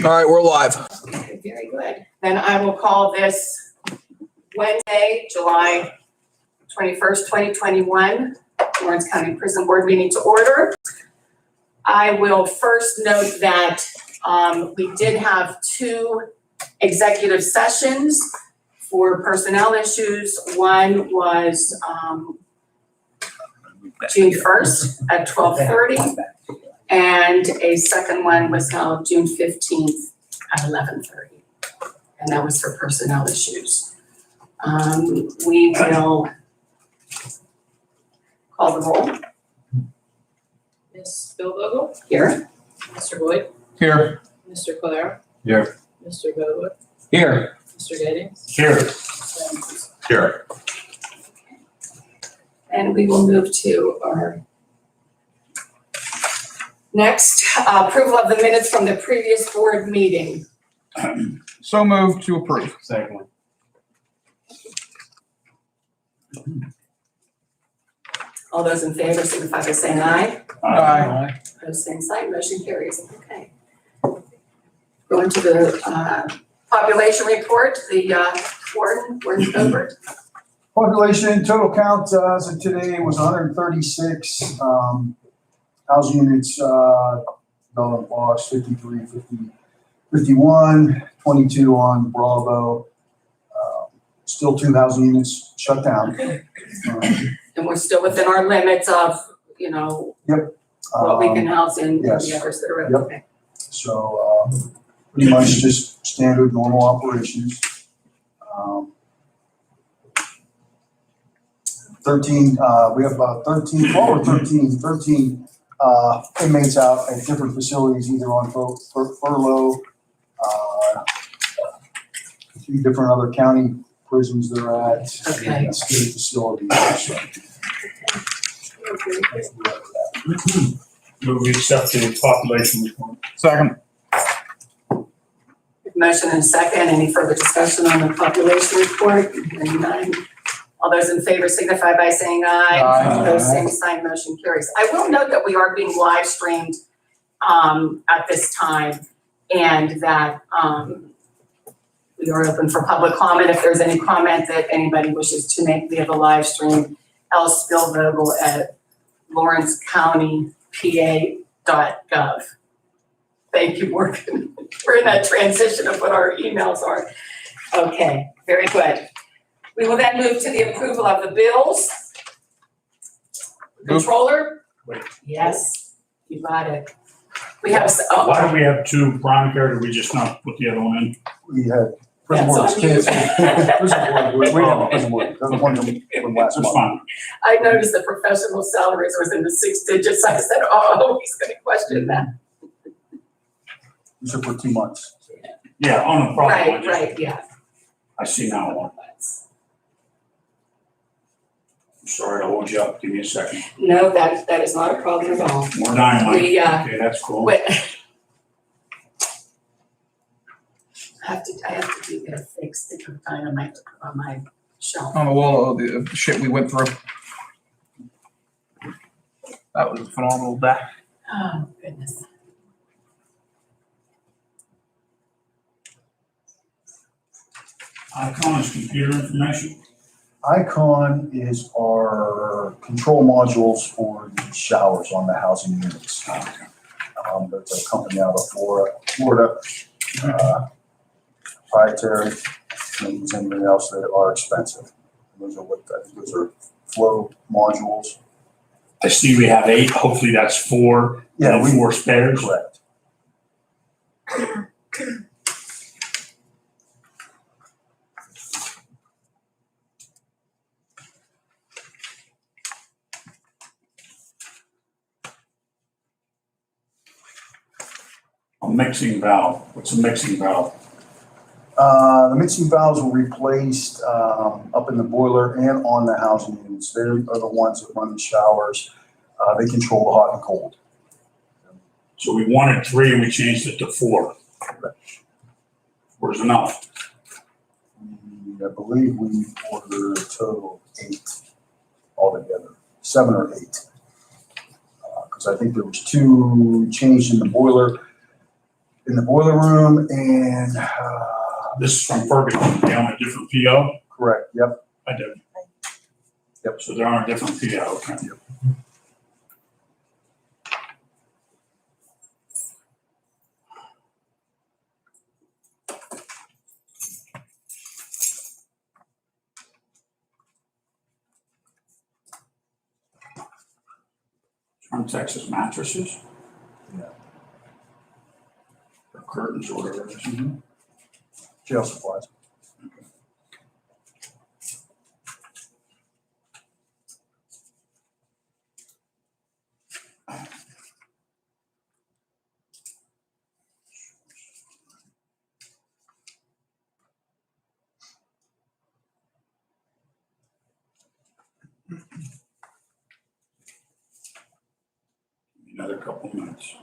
All right, we're live. Okay, very good. Then I will call this Wednesday, July 21st, 2021, Lawrence County Prison Board meeting to order. I will first note that we did have 2 executive sessions for personnel issues. One was June 1st at 12:30. And a second one was held June 15th at 11:30. And that was for personnel issues. We will call the roll. Ms. Bilbogle? Here. Mr. Boyd? Here. Mr. Claire? Here. Mr. Godwin? Here. Mr. Gaddings? Here. Here. And we will move to our next approval of the minutes from the previous board meeting. So moved to approve. Second. All those in favor signify by saying aye. Aye. Opposed, same sign, motion carries. Okay. Going to the population report, the Warden Gilbert. Population total count as of today was 136. Housing units, development blocks, 53, 50, 51, 22 on Bravo. Still 2 housing units shut down. And we're still within our limits of, you know, what we can house in the yes. others that are Yep. okay. So pretty much just standard normal operations. 13, we have about 13, 12 or 13 inmates out at different facilities, either on furlough, 3 different other county prisons they're at, Okay. and state facilities. So. Move we accept the population report. Second. Motion and a second. Any further discussion on the population report? Hearing none. All those in favor signify by saying aye. Aye. Opposed, same sign, motion carries. I will note that we are being live streamed at this time, and that we are open for public comment. If there's any comment that anybody wishes to make via the live stream, L. Spillvogel at lawrencecountypa.gov. Thank you, Morgan. We're in that transition of what our emails are. Okay, very good. We will then move to the approval of the bills. Controller? Wait. Yes, you got it. We have, Why do we have 2 prime care? Did we just not put the other one in? We had prison That's board on you. canceled. Prison board, we have a prison board, the one from last That's month. fine. I noticed the professional salaries was in the 6 digits. I said, oh, he's gonna question that. These are for 2 months. Yeah, on the problem. Right, right, yeah. I see now one. I'm sorry to hold you up. Give me a second. No, that is not a problem at all. More dynamite. We, Okay, that's cool. wait. I have to get a fake stick of dynamite to put on my shelf. On the wall of the shit we went through. That was a phenomenal day. Oh, goodness. Icon's computer information. Icon is our control modules for the showers on the housing units. There's a company out of Florida, proprietary, and there's anything else that are expensive. Those are flow modules. I see we have 8. Hopefully that's 4. Yeah, and 4 spares. Correct. A mixing valve. What's a mixing valve? The mixing valves were replaced up in the boiler and on the housing units. They are the ones that run the showers. They control the hot and cold. So we wanted 3 and we changed it to 4. 4 is enough. I believe we ordered a total of 8 altogether, 7 or 8. Because I think there was 2 changed in the boiler. in the boiler room and, This is from Ferguson, they on a different PO? correct, yep. I did. Yep. So they're on a different PO, okay. From Texas mattresses? Yeah. Or curtains or whatever it is. Jail supplies. Another couple minutes.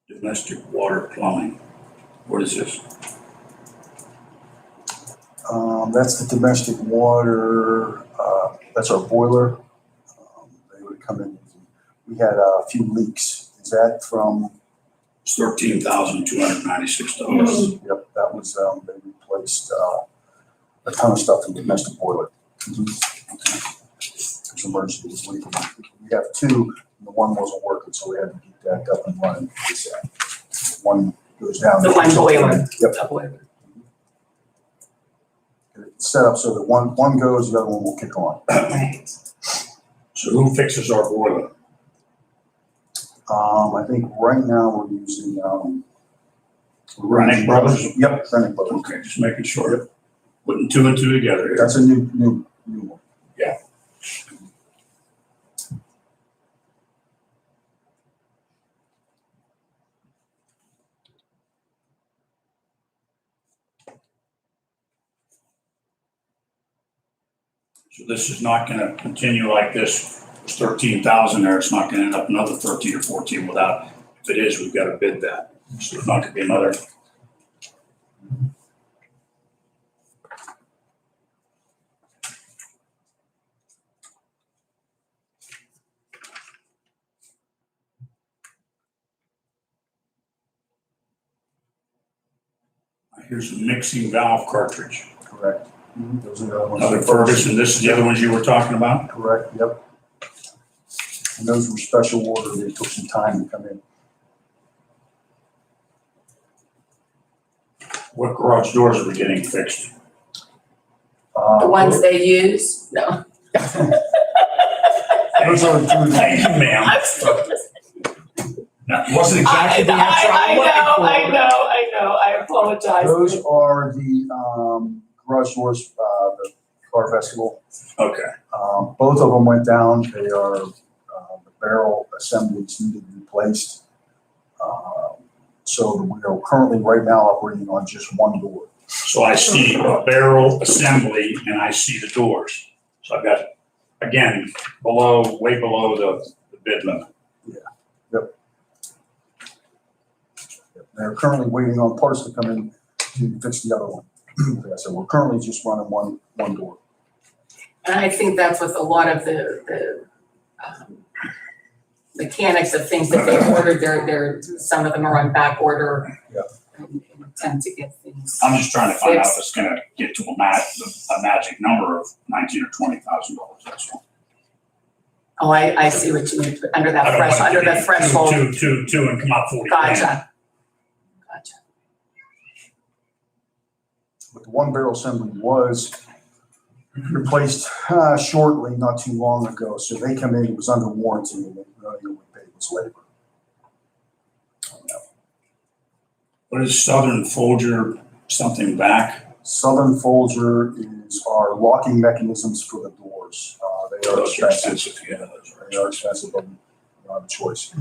Domestic water plumbing. What is this? That's the domestic water, that's our boiler. They would come in, we had a few leaks. Is that from, It's $13,296. yep, that was, they replaced, a ton of stuff in the domestic boiler. It's emergency, was leaking. We have two, and the one wasn't working, so we had to get that up and running. One goes down. The one boiler. Yep. A boiler. It's set up so that one goes, the other one will kick on. Right. So who fixes our boiler? I think right now we're using, Rennick Brothers? Yep, Rennick Brothers. Okay, just making sure. Putting two and two together here. That's a new one. Yeah. So this is not gonna continue like this. There's 13,000 there. It's not gonna end up another 13 or 14 without, if it is, we've gotta bid that. So there's not gonna be another. Here's a mixing valve cartridge. Correct. Those are the other ones. Another Ferguson, this is the other ones you were talking about? Correct, yep. And those were special order, they took some time to come in. What garage doors are we getting fixed? The ones they use? No. Those are the two. Thank you, ma'am. I'm still just. That wasn't exactly the answer I'm looking for. I know, I apologize. Those are the garage doors, the car vestibule. Okay, Both of them went down. They are, the barrel assemblies need to be replaced. So we are currently right now operating on just one door. so I see a barrel assembly and I see the doors. So I've got, again, below, way below the bid limit. They're currently waiting on parts to come in to fix the other one. Like I said, we're currently just running one door. And I think that's with a lot of the mechanics of things that they ordered, some of them are on back order. Yeah. And attempt to get things. I'm just trying to find out if it's gonna get to a magic number of $19,000 or $20,000, that's all. Oh, I see what you mean, under I that don't want it to under be the threshold. Two and come out 40 grand. Gotcha. But the one barrel assembly was replaced shortly, not too long ago. So they come in, it was under warranty, and they really paid was labor. What is Southern Folger something back? Southern Folger is our locking mechanisms for the doors. They are Those are expensive. expensive, yeah, those are They are expensive, but we don't have a choice.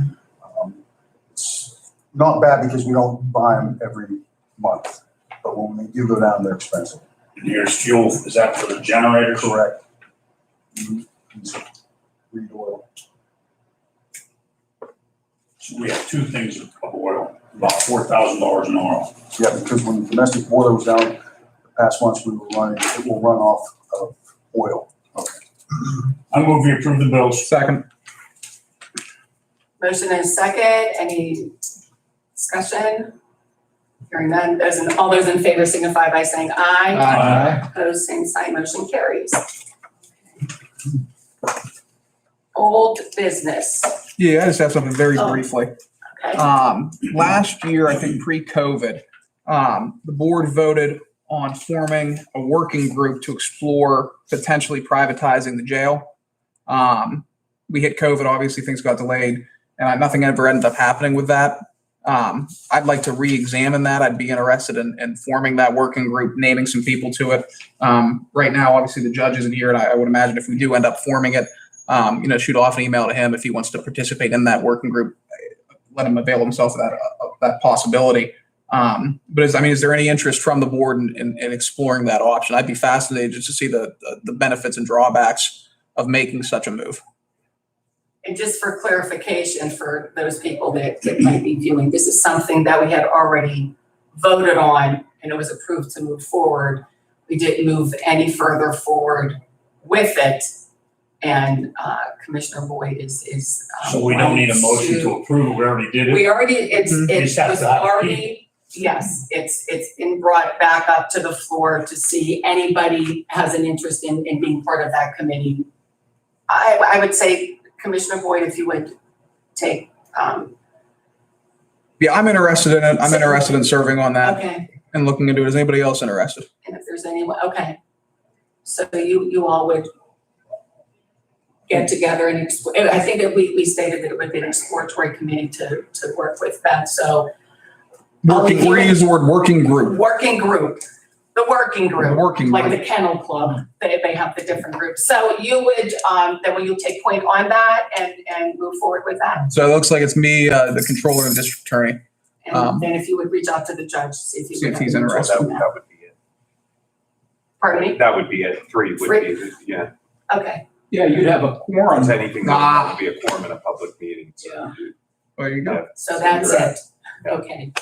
It's not bad because we don't buy them every month, but when we do go down, they're expensive. And here's fuel, is that for the generators? Correct. Read oil. So we have two things of oil, about $4,000 in oil. Yeah, because when the domestic boiler was down, the past months we were running, it will run off of oil. I move we approve the bills. Second. Motion and second, any discussion? Hearing none, all those in favor signify by saying aye. Aye. Opposed, same sign, motion carries. Old business, Yeah, I just have something very Oh. briefly. okay, Last year, I think pre-COVID, the board voted on forming a working group to explore potentially privatizing the jail. We hit COVID, obviously things got delayed, and nothing ever ended up happening with that. I'd like to re-examine that. I'd be interested in forming that working group, naming some people to it. Right now, obviously the judge isn't here, and I would imagine if we do end up forming it, shoot off an email to him if he wants to participate in that working group. Let him avail himself of that possibility. But is there any interest from the board in exploring that option? I'd be fascinated just to see the benefits and drawbacks of making such a move. and just for clarification for those people that might be viewing, this is something that we had already voted on and it was approved to move forward. We didn't move any further forward with it. And Commissioner Boyd is. So we don't need a motion to approve it, we already did it? We already, it Just have was to have already, yes, it's been brought back up to the floor to see anybody has an interest in being part of that committee. I would say, Commissioner Boyd, if you would take, Yeah, I'm interested in it. I'm interested in serving on that okay, and looking into it. Is anybody else interested? and if there's anyone, okay. So you all would get together and explore, I think that we stated that it would be an exploratory committee to work with that, so. We're using the word working group. Working group, the working The group. working Like group. the kennel club, they have the different groups. So you would, then will you take point on that and move forward with that? So it looks like it's me, the controller and district attorney. And then if you would reach out to the judge, see if See if he's would have interested. interest in That would be it. Pardon me? That would be it. Three would be, yeah. Okay, Yeah, you'd have a quorum. If anything, that would be a quorum in a public meeting. So Yeah. There you go. so that's Correct. it. Yeah. Okay,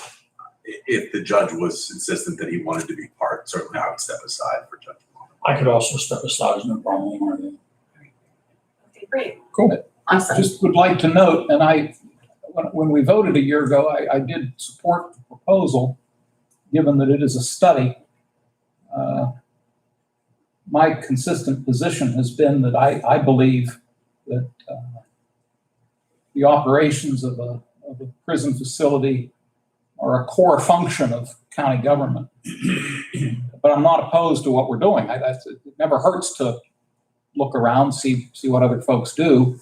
If the judge was insistent that he wanted to be part, certainly I would step aside for Judge Malone. I could also step aside, there's no problem with it. okay, great. Cool. Awesome. Just would like to note, and when we voted a year ago, I did support the proposal, given that it is a study. My consistent position has been that I believe that the operations of a prison facility are a core function of county government. But I'm not opposed to what we're doing. It never hurts to look around, see what other folks do.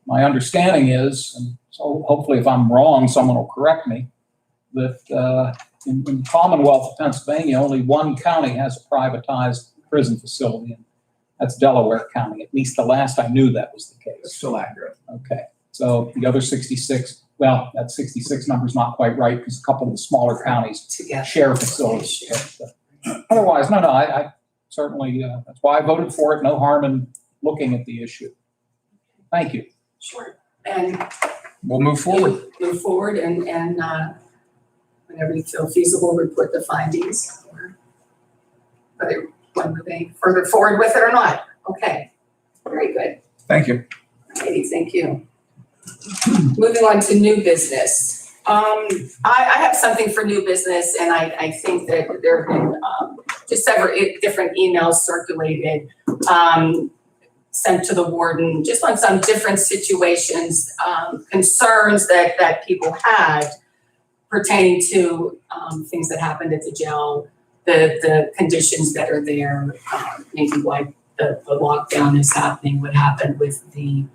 My understanding is, and so hopefully if I'm wrong, someone will correct me, that in the Commonwealth of Pennsylvania, only one county has a privatized prison facility, and that's Delaware County. At least the last I knew that was the That's case. still accurate. Okay, so the other 66, well, that 66 number's not quite right because a couple of the smaller counties Together. share facilities. But otherwise, no, I certainly, that's why I voted for it. No harm in looking at the issue. Thank you. Sure. And We'll move forward. move forward and whenever you feel feasible, report the findings or whether one moving further forward with it or not. Okay, very good. Thank you. Alrighty, thank you. Moving on to new business. I have something for new business and I think that there have been just several different emails circulated, sent to the warden, just on some different situations, concerns that people had pertaining to things that happened at the jail, the conditions that are there, maybe why the lockdown is happening, what happened with the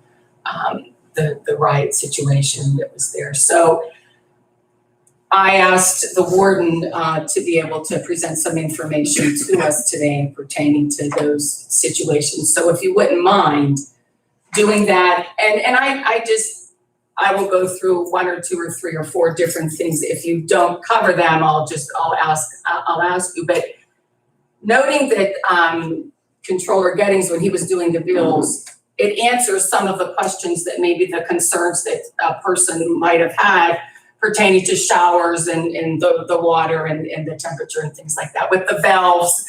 riot situation that was there. So I asked the warden to be able to present some information to us today pertaining to those situations. So if you wouldn't mind doing that, and I will go through one or two or three or four different things. If you don't cover them, I'll ask you. But noting that Controller Gettings, when he was doing the bills, it answers some of the questions that maybe the concerns that a person might have had pertaining to showers and the water and the temperature and things like that with the valves.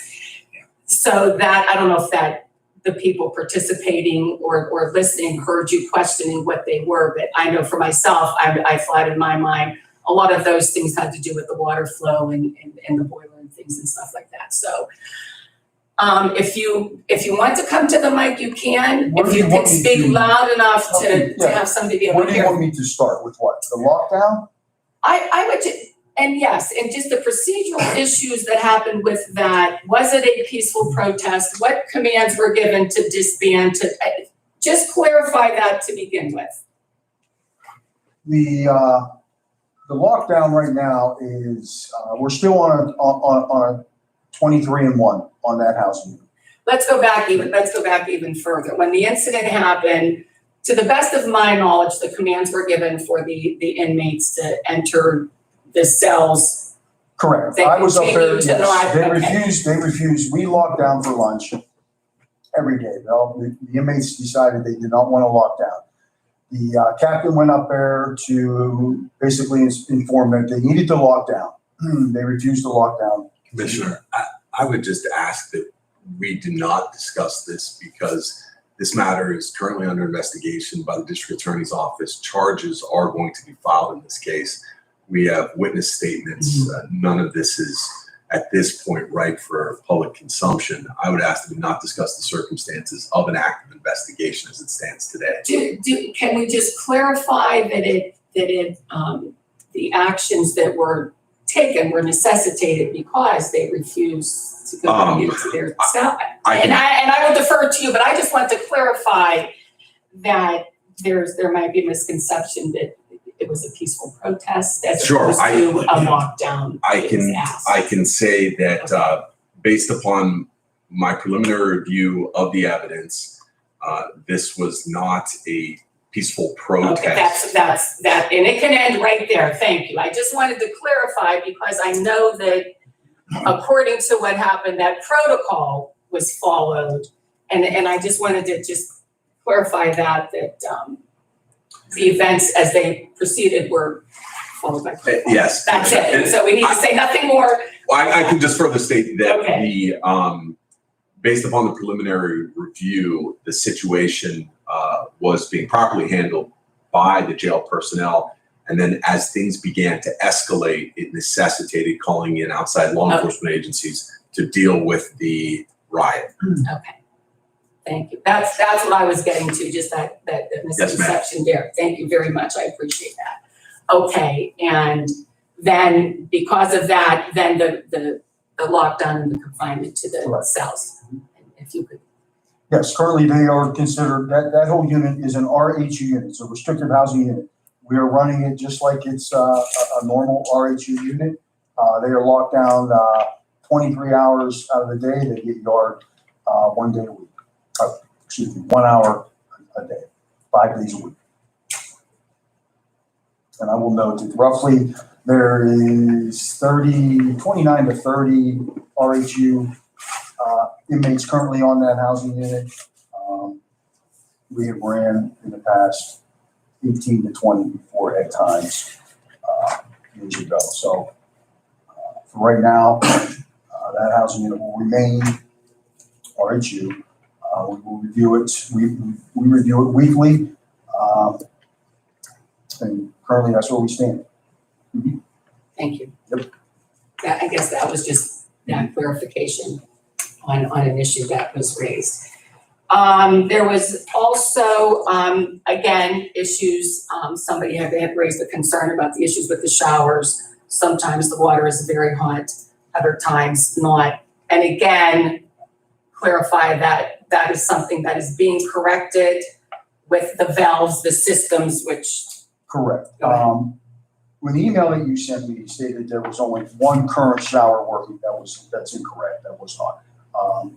So that, I don't know if that the people participating or listening heard you questioning what they were, but I know for myself, I thought in my mind, a lot of those things had to do with the water flow and the boiler and things and stuff like that. So if you want to come to the mic, you can. Where If do you you can want me speak to- loud enough Okay, to yeah. have somebody be able Where to do you hear. want me to start? With what? The lockdown? I would, and yes, and just the procedural issues that happened with that. Was it a peaceful protest? What commands were given to disband? Just clarify that to begin with. The lockdown right now is, we're still on a 23-1 on that housing unit. Let's go back even further. When the incident happened, to the best of my knowledge, the commands were given for the inmates to enter the cells. Correct. They I was up there, continue to not- yes. They refused. We locked down for lunch every day. The inmates decided they did not want to lock down. The captain went up there to basically inform them they needed to lock down. They refused to lock down. Commissioner, I would just ask that we do not discuss this because this matter is currently under investigation by the district attorney's office. Charges are going to be filed in this case. We have witness statements. None of this is at this point ripe for public consumption. I would ask that we not discuss the circumstances of an active investigation as it stands today. Can we just clarify that the actions that were taken were necessitated because they refused to go into their cell? And I will defer to you, but I just want to clarify that there might be a misconception that it was a peaceful protest as opposed to a lockdown. I can say that based upon my preliminary review of the evidence, this was not a peaceful protest. Okay, that's that, and it can end right there. Thank you. I just wanted to clarify because I know that according to what happened, that protocol was followed, and I just wanted to just clarify that the events as they proceeded were followed by protocol. Yes. That's it. So we need to say nothing more. I can just further state that Okay. based upon the preliminary review, the situation was being properly handled by the jail personnel. And then as things began to escalate, it necessitated calling in outside law enforcement agencies to deal with the riot. Okay. Thank you. That's what I was getting to, just that misconception there. Thank you very much. I appreciate that. Okay, and then because of that, then the lockdown and the confinement to the cells. If you could. Yes, currently they are considered, that whole unit is an RHU unit, it's a restricted housing unit. We are running it just like it's a normal RHU unit. They are locked down 23 hours out of the day. They get yard 1 day a week. 1 hour a day, 5 days a week. And I will note that roughly there is 29 to 30 RHU inmates currently on that housing unit. We have ran in the past 18 to 20 before at times years ago. So for right now, that housing unit will remain RHU. We will review it. We review it weekly, and currently that's where we stand. Mm-hmm. Thank you. Yep. I guess that was just that clarification on an issue that was raised. There was also, again, issues, somebody had raised a concern about the issues with the showers. Sometimes the water is very hot, other times not. And again, clarify that that is something that is being corrected with the valves, the systems, which. Correct. When the email that you sent me stated there was only one current shower working, that's incorrect. That was not.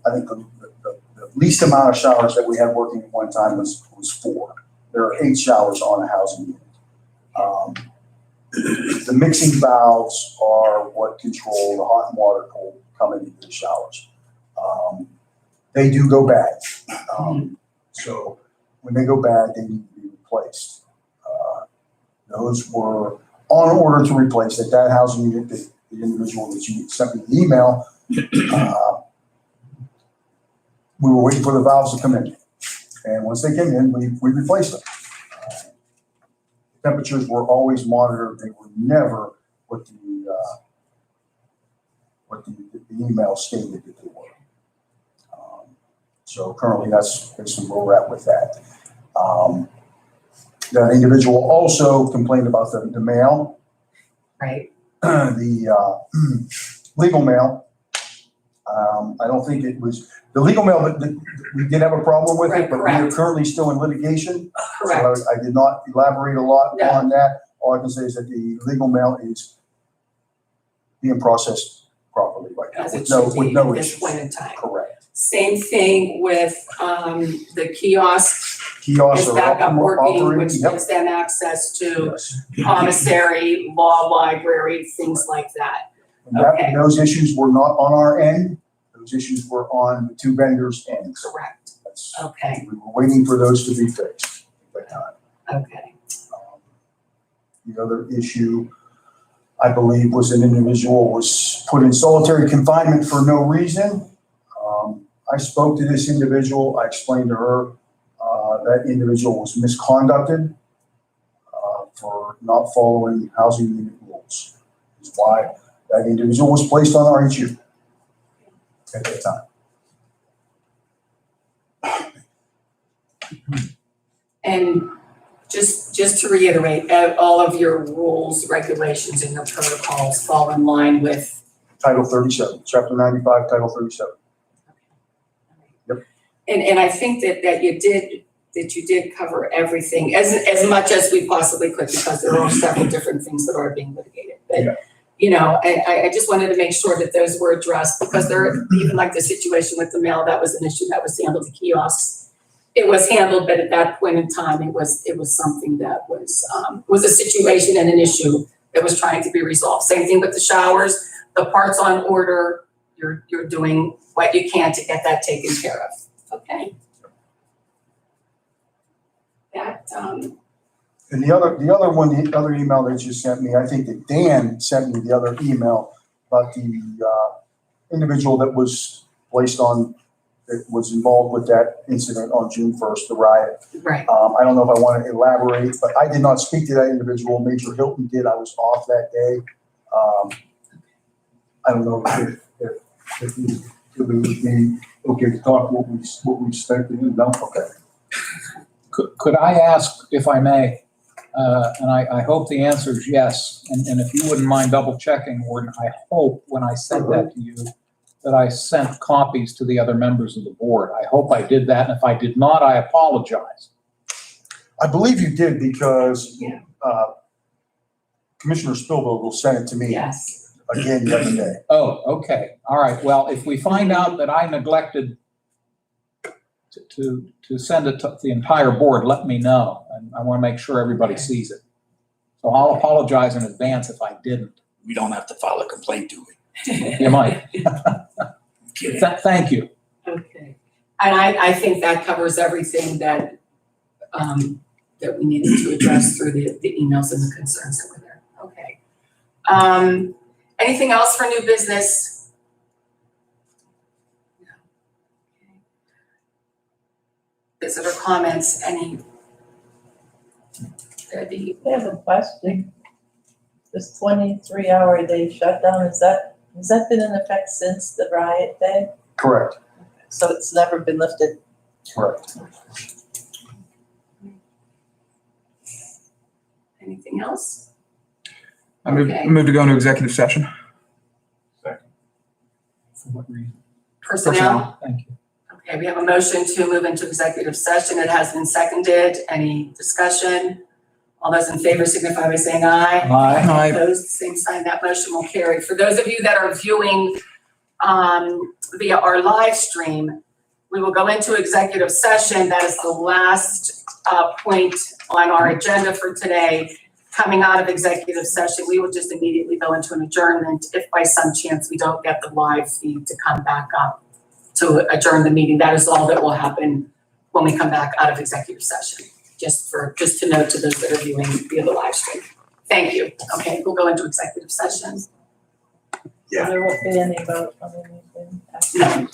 I think the least amount of showers that we had working at one time was 4. There are 8 showers on a housing unit. The mixing valves are what control the hot and water cold coming into the showers. They do go bad. So when they go bad, they need to be replaced. Those were on order to replace at that housing unit, the individual that you sent me the email. We were waiting for the valves to come in. And once they came in, we replaced them. Temperatures were always monitored. They were never what the email stated that they were. So currently that's basically where we're at with that. That individual also complained about the mail, Right. the legal mail. I don't think it was, the legal mail, that we did have a problem with Right, it, but we are correct. currently still in litigation. Correct. So I did not elaborate a lot No. on that. All I can say is that the legal mail is being processed properly right now As it with no, should with be no at this issues. point in time. Correct. Same thing with the kiosk Kiosks is are back up working, which operating. Yep. gives them access to Yes. commissary, law library, things like that. And that- Okay. Those issues were not on our end. Those issues were on the two vendors' ends. Correct. That's- Okay, We were waiting for those to be fixed. But, okay. the other issue, I believe, was an individual was put in solitary confinement for no reason. I spoke to this individual. I explained to her that individual was misconducted for not following housing unit rules. Is why that individual was placed on RHU at that time. And just to reiterate, all of your rules, regulations, and your protocols fall in line with. Title 37, Chapter 95, Title 37. Yep. And I think that you did cover everything as much as we possibly could, because there are several different things that are being litigated. But, Yeah. you know, I just wanted to make sure that those were addressed, because there, even like the situation with the mail, that was an issue that was handled, the kiosks. It was handled, but at that point in time, it was something that was a situation and an issue that was trying to be resolved. Same thing with the showers, the parts on order, you're doing what you can to get that taken care of. Okay. That, And the other email that you sent me, I think that Dan sent me the other email about the individual that was placed on, that was involved with that incident on June 1st, the riot. right, I don't know if I want to elaborate, but I did not speak to that individual. Major Hilton did. I was off that day. I don't know if it would be okay to talk what we expected. No, okay. Could I ask, if I may, and I hope the answer is yes, and if you wouldn't mind double checking, Warden, I hope when I sent that to you, that I sent copies to the other members of the board. I hope I did that, and if I did not, I apologize. I believe you did because Yeah. Commissioner Spielvogel sent it to me yes, again the other day. Oh, okay, all right, well, if we find out that I neglected to send it to the entire board, let me know, and I want to make sure everybody sees it. So I'll apologize in advance if I didn't. We don't have to file a complaint, do we? You might. Kidding. Thank you. okay. And I think that covers everything that that we needed to address through the emails and the concerns that were there. Okay. Anything else for new business? No. Okay. Visitor comments, any? Debbie? I have a question. This 23-hour day shutdown, has that been in effect since the riot day? Correct, So it's never been lifted? correct. Anything else? I move, Okay. move to go into executive session. For what reason? Personnel? Thank you. Okay, we have a motion to move into executive session. It has been seconded. Any discussion? All those in favor signify by saying aye. Aye. Aye. Opposed, same sign. That motion will carry. For those of you that are viewing via our live stream, we will go into executive session. That is the last point on our agenda for today. Coming out of executive session, we will just immediately go into an adjournment if by some chance we don't get the live feed to come back up to adjourn the meeting. That is all that will happen when we come back out of executive session, just to note to those that are viewing via the live stream. Thank you. Okay, we'll go into executive session. Yeah. There won't be any vote on anything after. No.